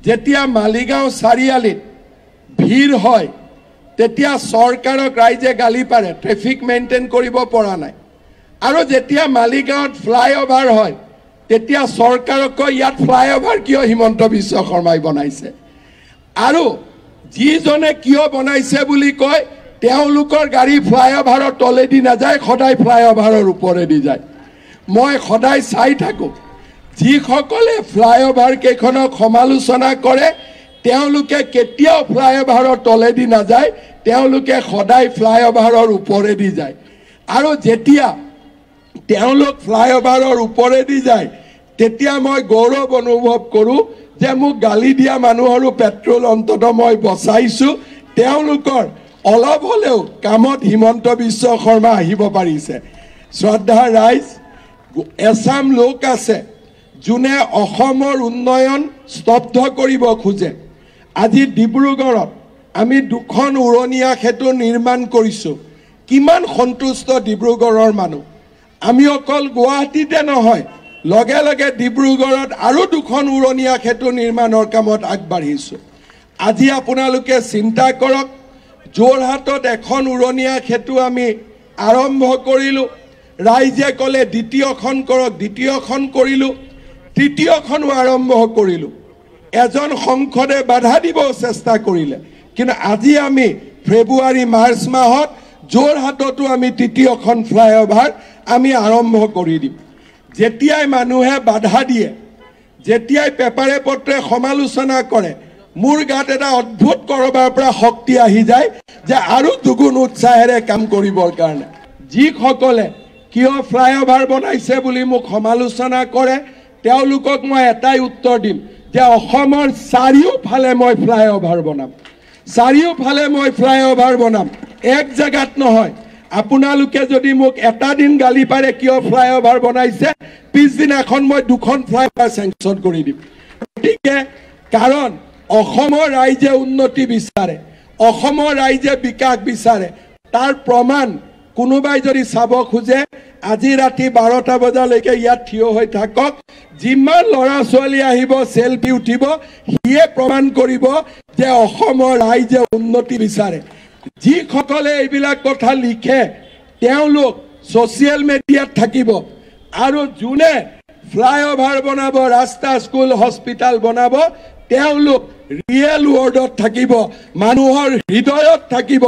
যেতিয়া মালিগাঁও চাৰিআলিত ভিৰ হয় তেতিয়া চৰকাৰক ৰাইজে গালি পাৰে ট্ৰেফিক মেইনটেইন কৰিব পৰা নাই আৰু যেতিয়া মালিগাঁৱত ফ্লাইঅভাৰ হয় তেতিয়া চৰকাৰক কয় ইয়াত ফ্লাইঅভাৰ কিয় হিমন্ত বিশ্ব শৰ্মাই বনাইছে আৰু যিজনে কিয় বনাইছে বুলি কয় তেওঁলোকৰ গাড়ী ফ্লাইঅভাৰৰ তলেদি নাযায় সদায় ফ্লাইঅভাৰৰ ওপৰেদি যায় মই সদায় চাই থাকোঁ যিসকলে ফ্লাইঅভাৰ কেইখনক সমালোচনা কৰে তেওঁলোকে কেতিয়াও ফ্লাইঅভাৰৰ তলেদি নাযায় তেওঁলোকে সদায় ফ্লাইঅভাৰৰ ওপৰেদি যায় আৰু যেতিয়া তেওঁলোক ফ্লাইঅভাৰৰ ওপৰেদি যায় তেতিয়া মই গৌৰৱ অনুভৱ কৰোঁ যে মোক গালি দিয়া মানুহৰো পেট্ৰল অন্ততঃ মই বচাইছোঁ তেওঁলোকৰ অলপ হ'লেও কামত হিমন্ত বিশ্ব শৰ্মা আহিব পাৰিছে শ্ৰদ্ধা ৰাইজ এছাম লোক আছে যোনে অসমৰ উন্নয়ন স্তব্ধ কৰিব খোজে আজি ডিব্ৰুগড়ত আমি দুখন উৰণীয়া সেতু নিৰ্মাণ কৰিছোঁ কিমান সন্তুষ্ট ডিব্ৰুগড়ৰ মানুহ আমি অকল গুৱাহাটীতে নহয় লগে লগে ডিব্ৰুগড়ত আৰু দুখন উৰণীয়া সেতু নিৰ্মাণৰ কামত আগবাঢ়িছোঁ আজি আপোনালোকে চিন্তা কৰক যোৰহাটত এখন উৰণীয়া সেতু আমি আৰম্ভ কৰিলোঁ ৰাইজে ক'লে দ্বিতীয়খন কৰক দ্বিতীয়খন কৰিলোঁ তৃতীয়খনো আৰম্ভ কৰিলোঁ এজন সংসদে বাধা দিব চেষ্টা কৰিলে কিন্তু আজি আমি ফেব্ৰুৱাৰী মাৰ্চ মাহত যোৰহাটতো আমি তৃতীয়খন ফ্লাইঅভাৰ আমি আৰম্ভ কৰি দিম যেতিয়াই মানুহে বাধা দিয়ে যেতিয়াই পেপাৰে পত্ৰে সমালোচনা কৰে মোৰ গাত এটা অদ্ভুত কৰবাৰ পৰা শক্তি আহি যায় যে আৰু দুগুণ উৎসাহেৰে কাম কৰিবৰ কাৰণে যিসকলে কিয় ফ্লাইঅভাৰ বনাইছে বুলি মোক সমালোচনা কৰে তেওঁলোকক মই এটাই উত্তৰ দিম যে অসমৰ চাৰিওফালে মই ফ্লাইঅভাৰ বনাম চাৰিওফালে মই ফ্লাইঅভাৰ বনাম এক জেগাত নহয় আপোনালোকে যদি মোক এটা দিন গালি পাৰে কিয় ফ্লাইঅভাৰ বনাইছে পিছদিনাখন মই দুখন ফ্লাইঅভাৰ চেংচন কৰি দিম গতিকে কাৰণ অসমৰ ৰাইজে উন্নতি বিচাৰে অসমৰ ৰাইজে বিকাশ বিচাৰে তাৰ প্ৰমাণ কোনোবাই যদি চাব খোজে আজি ৰাতি 12টা বজালৈকে ইয়াত থিয় হৈ থাকক যিমান ল'ৰা ছোৱালী আহিব সেলফি উঠিব সিয়ে প্ৰমাণ কৰিব যে অসমৰ ৰাইজে উন্নতি বিচাৰে যিসকলে এইবিলাক কথা লিখে তেওঁলোক ছ'চিয়েল মিডিয়াত থাকিব আৰু যোনে ফ্লাইঅভাৰ বনাব ৰাস্তা স্কুল হস্পিটাল বনাব তেওঁলোক ৰিয়েল ৱৰ্ল্ডত থাকিব মানুহৰ হৃদয়ত থাকিব